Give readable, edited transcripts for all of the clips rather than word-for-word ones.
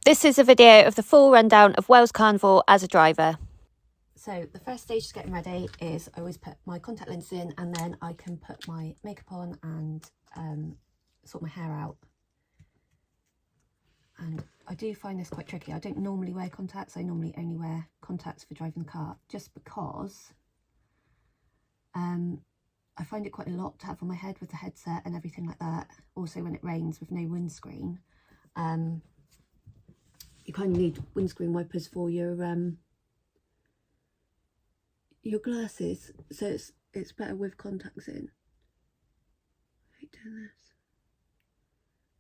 This is a video of the full rundown of Wales Carnival as a driver. So the first stage to getting ready is I always put my contact lenses in, and then I can put my makeup on and sort my hair out. And I do find this quite tricky. I don't normally wear contacts. I normally only wear contacts for driving the car, just because I find it quite a lot to have on my head with the headset and everything like that. Also when it rains with no windscreen. You kind of need windscreen wipers for your glasses, so it's better with contacts in. I hate doing this.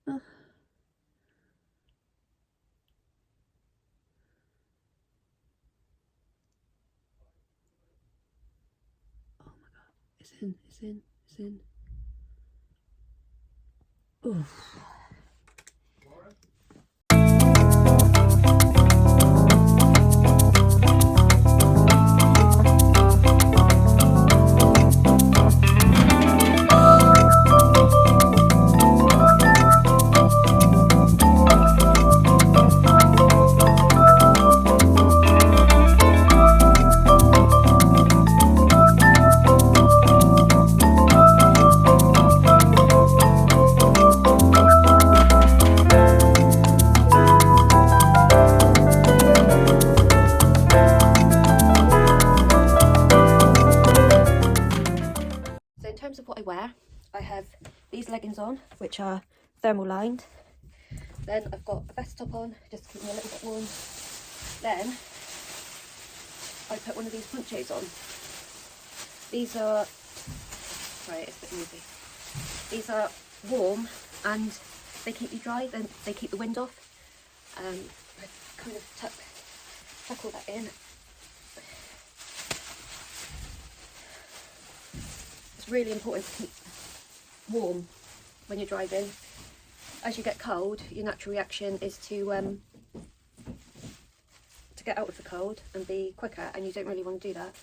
Oh. Oh my god, it's in. Oof. I have these leggings on, which are thermal lined. Then I've got a vest top on, just to keep me a little bit warm. Then I put one of these ponchos on. These are, sorry, it's a bit noisy. These are warm and they keep you dry, then they keep the wind off. I kind of tuck all that in. It's really important to keep warm when you're driving. As you get cold, your natural reaction is to get out of the cold and be quicker, and you don't really want to do that.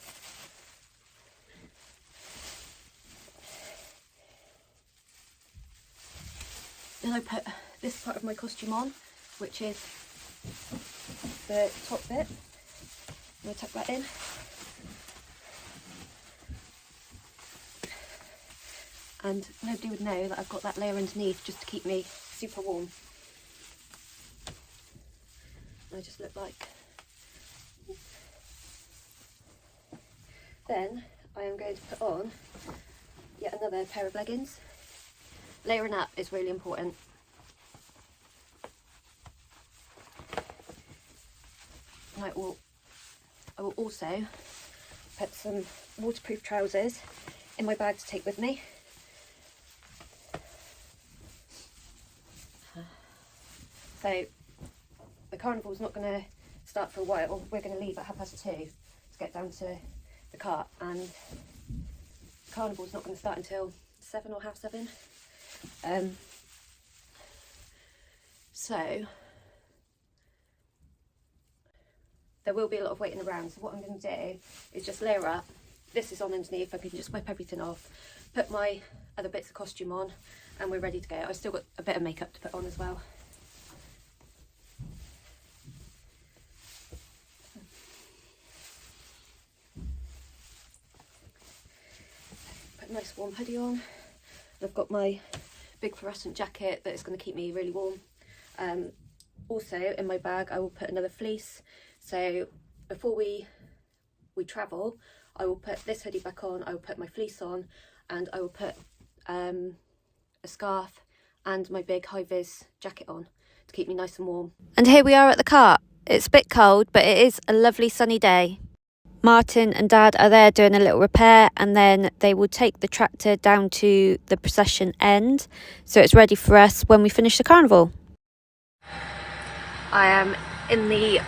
Then I put this part of my costume on, which is the top bit. I'm going to tuck that in. And nobody would know that I've got that layer underneath just to keep me super warm. I just look like. Then I am going to put on yet another pair of leggings. Layering up is really important. And I will also put some waterproof trousers in my bag to take with me. So the carnival's not going to start for a while. We're going to leave at 2:30 to get down to the cart, and the carnival's not going to start until 7 or 7:30. So there will be a lot of waiting around. So what I'm going to do is just layer up. This is on underneath. I can just whip everything off, put my other bits of costume on, and we're ready to go. I've still got a bit of makeup to put on as well. Nice warm hoodie on. I've got my big fluorescent jacket that is going to keep me really warm. Also in my bag I will put another fleece, so before we travel I will put this hoodie back on, I will put my fleece on, and I will put a scarf and my big high-vis jacket on to keep me nice and warm. And here we are at the cart. It's a bit cold, but it is a lovely sunny day. Martin and Dad are there doing a little repair, and then they will take the tractor down to the procession end, so it's ready for us when we finish the carnival. I am in the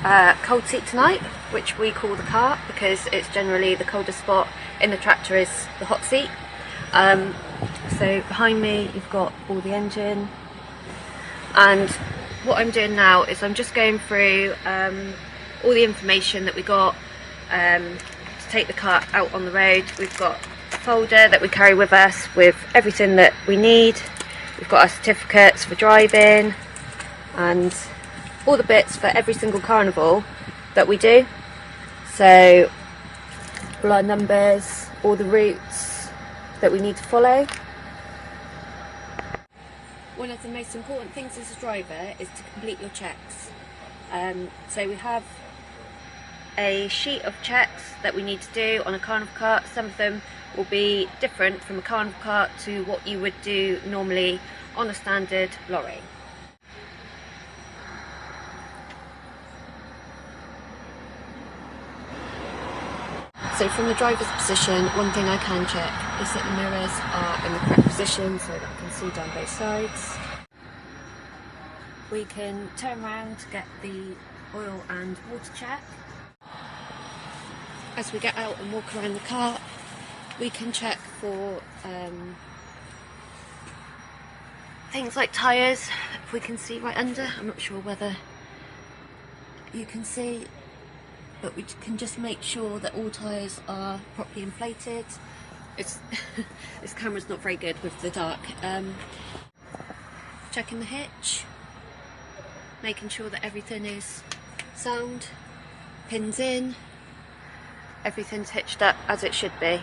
cold seat tonight, which we call the cart because it's generally the coldest spot in the tractor is the hot seat. So behind me you've got all the engine, and what I'm doing now is I'm just going through all the information that we got to take the cart out on the road, we've got a folder that we carry with us with everything that we need. We've got our certificates for driving and all the bits for every single carnival that we do. So all our numbers, all the routes that we need to follow. One of the most important things as a driver is to complete your checks. So we have a sheet of checks that we need to do on a carnival cart. Some of them will be different from a carnival cart to what you would do normally on a standard lorry. So from the driver's position, one thing I can check is that the mirrors are in the correct position so that I can see down both sides. We can turn around to get the oil and water check. As we get out and walk around the cart, we can check for things like tyres, if we can see right under. I'm not sure whether you can see, but we can just make sure that all tyres are properly inflated. This camera's not very good with the dark. Checking the hitch, making sure that everything is sound, pins in, everything's hitched up as it should be.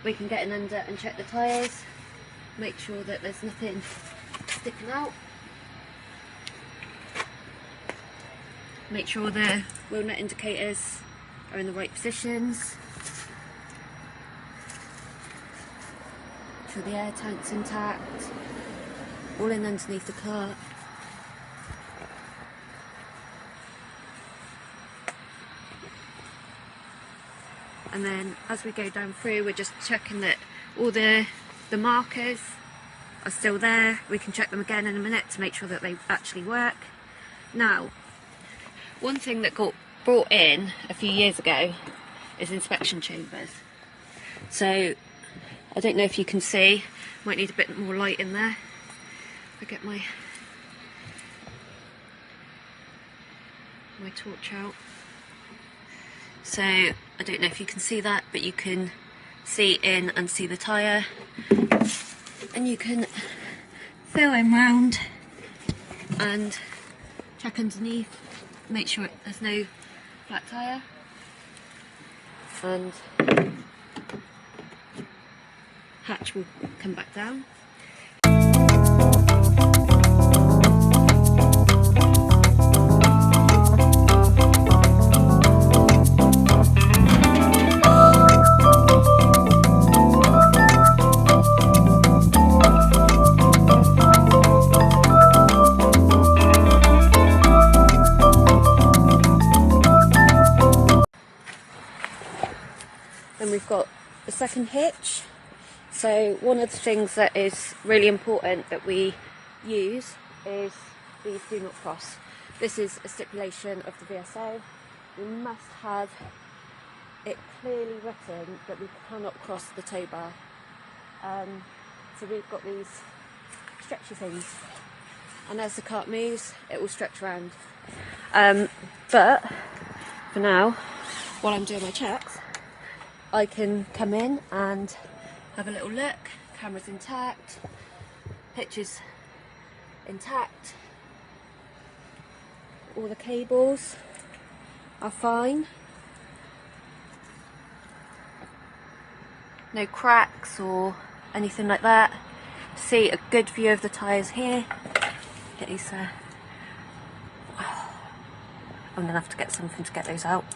We can get in under and check the tyres, make sure that there's nothing sticking out. Make sure the wheel nut indicators are in the right positions. Make sure the air tank's intact, all in underneath the cart. And then as we go down through, we're just checking that all the markers are still there. We can check them again in a minute to make sure that they actually work. Now, one thing that got brought in a few years ago is inspection chambers. So I don't know if you can see, might need a bit more light in there. If I get my torch out. So I don't know if you can see that, but you can see in and see the tyre, and you can feel in round and check underneath, make sure there's no flat tyre, and hatch will come back down. Then we've got the second hitch. So one of the things that is really important that we use is these do not cross. This is a stipulation of the VSA. We must have it clearly written that we cannot cross the tow bar. So we've got these stretchy things, and as the cart moves it will stretch around. But for now, while I'm doing my checks, I can come in and have a little look. Camera's intact, hitch is intact, all the cables are fine, no cracks or anything like that. See a good view of the tyres here. Get these I'm gonna have to get something to get those out.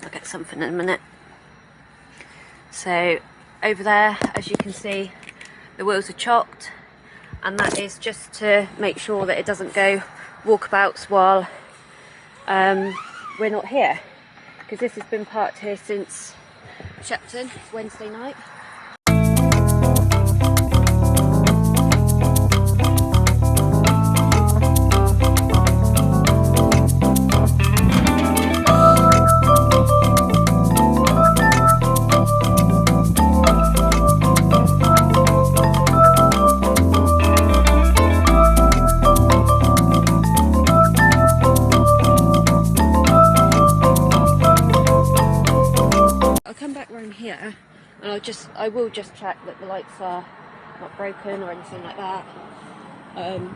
I'll get something in a minute. So over there, as you can see, the wheels are chocked, and that is just to make sure that it doesn't go walkabouts while we're not here, because this has been parked here since Shepton, Wednesday night. I will just check that the lights are not broken or anything like that.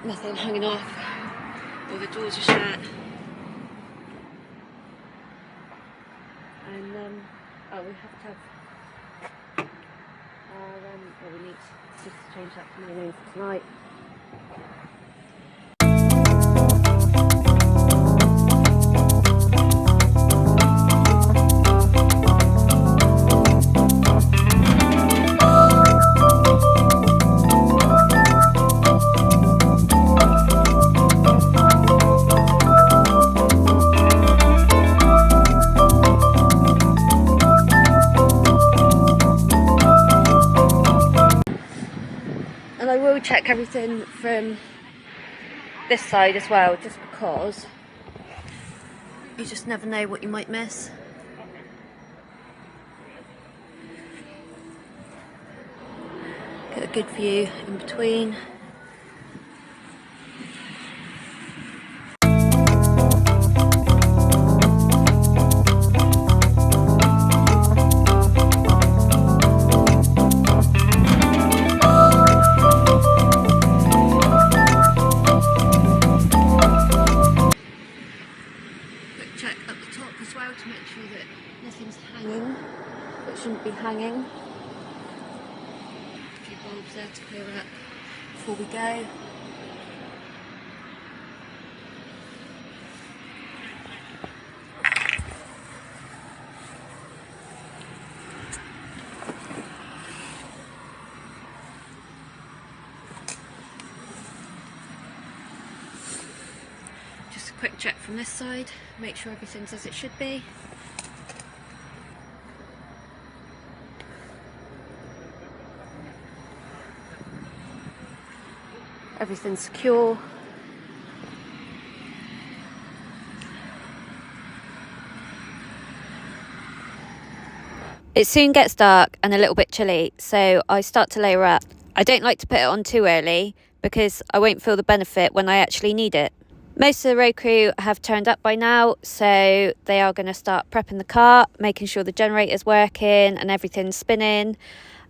Nothing hanging off, all the doors are shut. And oh, we have to have well, we need to just change that to my room for tonight. And I will check everything from this side as well, just because you just never know what you might miss. Get a good view in between. Check up the top as well to make sure that nothing's hanging that shouldn't be hanging. A few bulbs there to clear up before we go. Just a quick check from this side, make sure everything's as it should be. Everything's secure. It soon gets dark and a little bit chilly, so I start to layer up. I don't like to put it on too early because I won't feel the benefit when I actually need it. Most of the road crew have turned up by now, so they are going to start prepping the cart, making sure the generator's working and everything's spinning,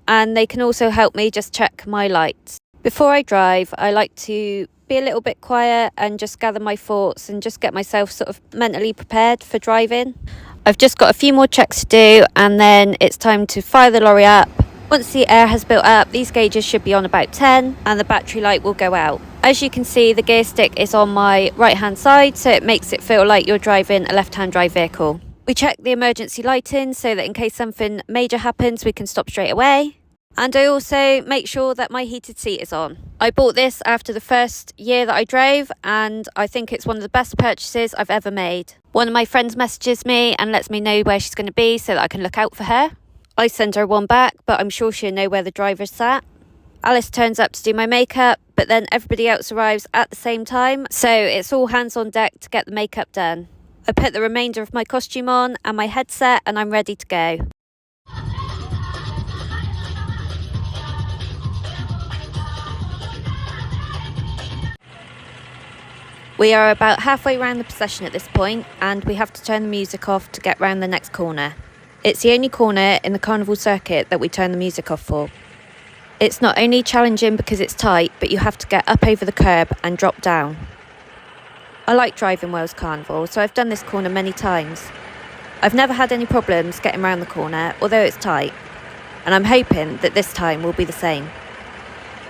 and they can also help me just check my lights. Before I drive, I like to be a little bit quiet and just gather my thoughts and just get myself sort of mentally prepared for driving. I've just got a few more checks to do and then it's time to fire the lorry up. Once the air has built up, these gauges should be on about 10 and the battery light will go out. As you can see, the gear stick is on my right hand side, so it makes it feel like you're driving a left hand drive vehicle. We check the emergency lighting so that in case something major happens, we can stop straight away. And I also make sure that my heated seat is on. I bought this after the first year that I drove and I think it's one of the best purchases I've ever made. One of my friends messages me and lets me know where she's going to be so that I can look out for her. I send her one back, but I'm sure she'll know where the driver's sat. Alice turns up to do my makeup, but then everybody else arrives at the same time, so it's all hands on deck to get the makeup done. I put the remainder of my costume on and my headset and I'm ready to go. We are about halfway round the procession at this point and we have to turn the music off to get round the next corner. It's the only corner in the Carnival circuit that we turn the music off for. It's not only challenging because it's tight, but you have to get up over the curb and drop down. I like driving Wales Carnival, so I've done this corner many times. I've never had any problems getting around the corner, although it's tight, and I'm hoping that this time will be the same.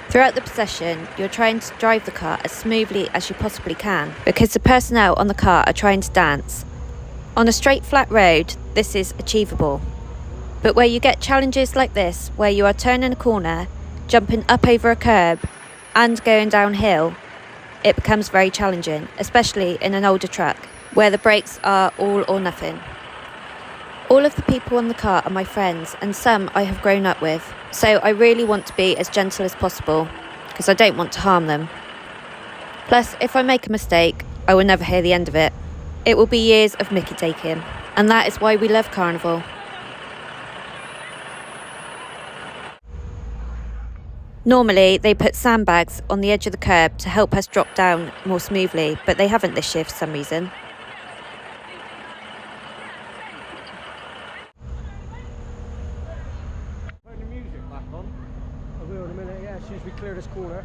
Throughout the procession, you're trying to drive the cart as smoothly as you possibly can because the personnel on the cart are trying to dance. On a straight flat road, this is achievable. But where you get challenges like this, where you are turning a corner, jumping up over a curb and going downhill, it becomes very challenging, especially in an older truck, where the brakes are all or nothing. All of the people on the cart are my friends and some I have grown up with, so I really want to be as gentle as possible because I don't want to harm them. Plus, if I make a mistake, I will never hear the end of it. It will be years of mickey taking, and that is why we love Carnival. Normally, they put sandbags on the edge of the curb to help us drop down more smoothly, but they haven't this year for some reason. as soon as we clear this corner.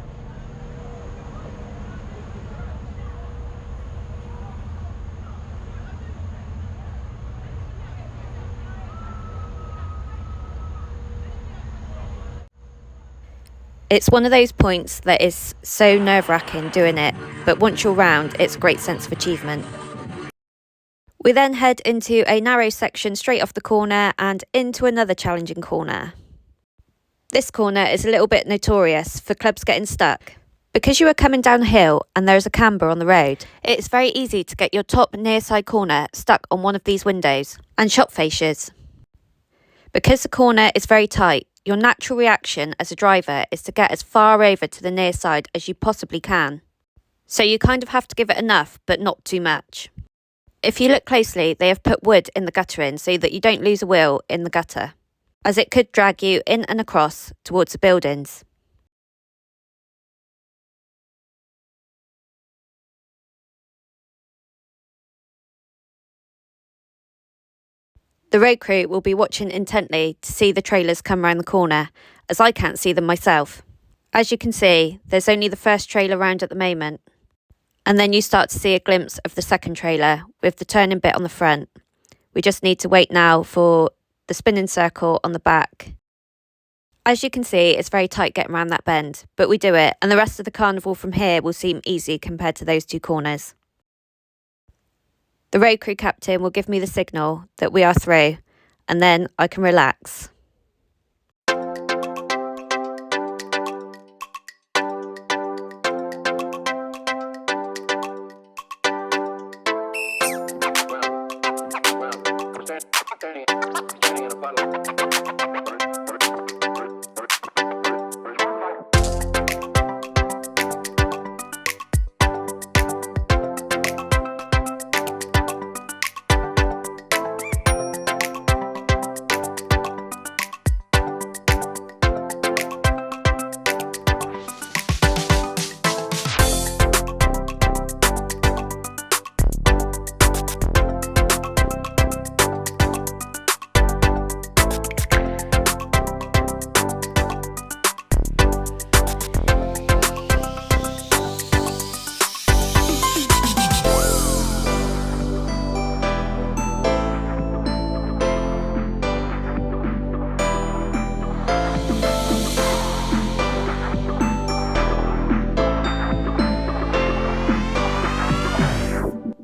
It's one of those points that is so nerve-wracking doing it, but once you're round, it's a great sense of achievement. We then head into a narrow section straight off the corner and into another challenging corner. This corner is a little bit notorious for clubs getting stuck. Because you are coming downhill and there is a camber on the road, it's very easy to get your top near side corner stuck on one of these windows and shop fascias. Because the corner is very tight, your natural reaction as a driver is to get as far over to the near side as you possibly can. So you kind of have to give it enough, but not too much. If you look closely, they have put wood in the guttering so that you don't lose a wheel in the gutter, as it could drag you in and across towards the buildings. The road crew will be watching intently to see the trailers come round the corner, as I can't see them myself. As you can see, there's only the first trailer round at the moment, and then you start to see a glimpse of the second trailer with the turning bit on the front. We just need to wait now for the spinning circle on the back. As you can see, it's very tight getting around that bend, but we do it, and the rest of the carnival from here will seem easy compared to those two corners. The road crew captain will give me the signal that we are through, and then I can relax.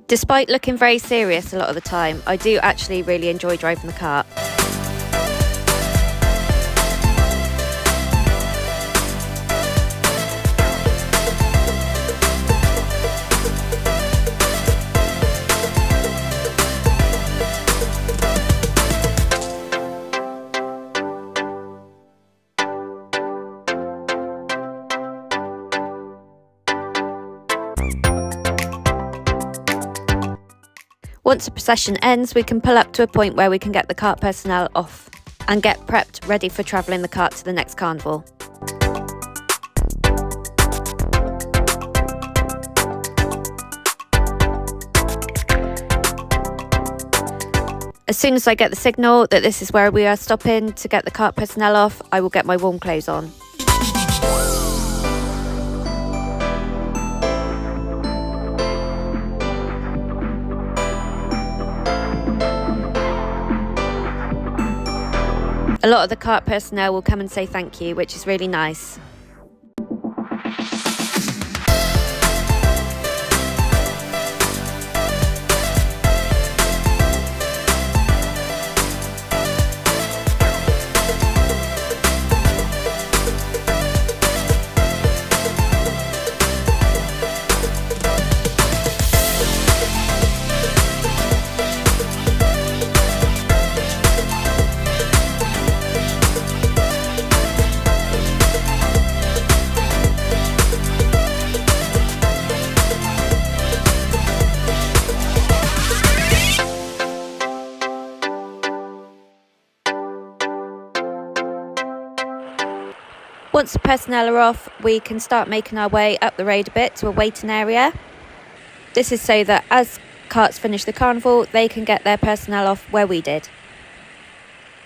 Despite looking very serious a lot of the time, I do actually really enjoy driving the cart. Once the procession ends, we can pull up to a point where we can get the cart personnel off and get prepped ready for travelling the cart to the next carnival. As soon as I get the signal that this is where we are stopping to get the cart personnel off, I will get my warm clothes on. A lot of the cart personnel will come and say thank you, which is really nice. Once the personnel are off, we can start making our way up the road a bit to a waiting area. This is so that as carts finish the carnival, they can get their personnel off where we did.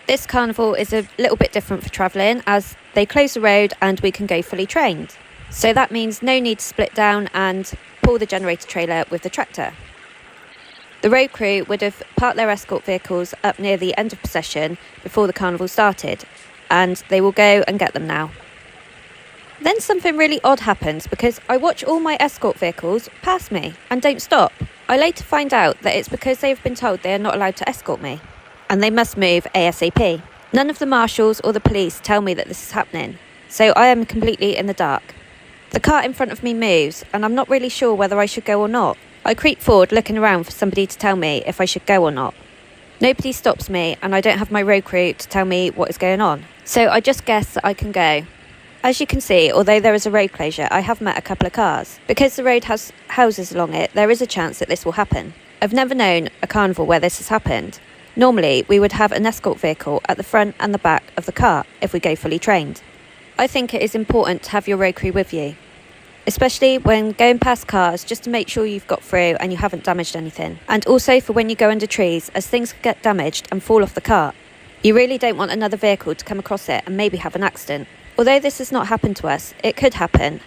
This carnival is a little bit different for travelling, as they close the road and we can go fully trained. So that means no need to split down and pull the generator trailer with the tractor. The road crew would have parked their escort vehicles up near the end of procession before the carnival started, and they will go and get them now. Then something really odd happens because I watch all my escort vehicles pass me and don't stop. I later find out that it's because they have been told they are not allowed to escort me, and they must move ASAP. None of the marshals or the police tell me that this is happening, so I am completely in the dark. The cart in front of me moves, and I'm not really sure whether I should go or not. I creep forward looking around for somebody to tell me if I should go or not. Nobody stops me, and I don't have my road crew to tell me what is going on, so I just guess that I can go. As you can see, although there is a road closure, I have met a couple of cars. Because the road has houses along it, there is a chance that this will happen. I've never known a carnival where this has happened. Normally, we would have an escort vehicle at the front and the back of the cart if we go fully trained. I think it is important to have your road crew with you, especially when going past cars, just to make sure you've got through and you haven't damaged anything. And also for when you go under trees, as things can get damaged and fall off the cart. You really don't want another vehicle to come across it and maybe have an accident. Although this has not happened to us, it could happen.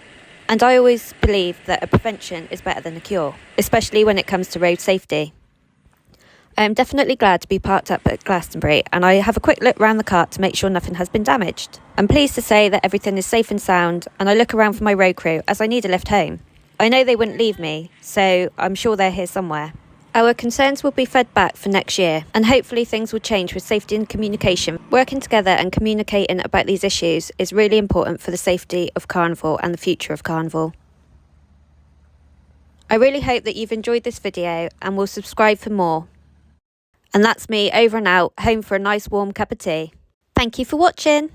And I always believe that a prevention is better than a cure, especially when it comes to road safety. I am definitely glad to be parked up at Glastonbury, and I have a quick look round the cart to make sure nothing has been damaged. I'm pleased to say that everything is safe and sound, and I look around for my road crew as I need a lift home. I know they wouldn't leave me, so I'm sure they're here somewhere. Our concerns will be fed back for next year, and hopefully things will change with safety and communication. Working together and communicating about these issues is really important for the safety of Carnival and the future of Carnival. I really hope that you've enjoyed this video and will subscribe for more. And that's me over and out, home for a nice warm cup of tea. Thank you for watching.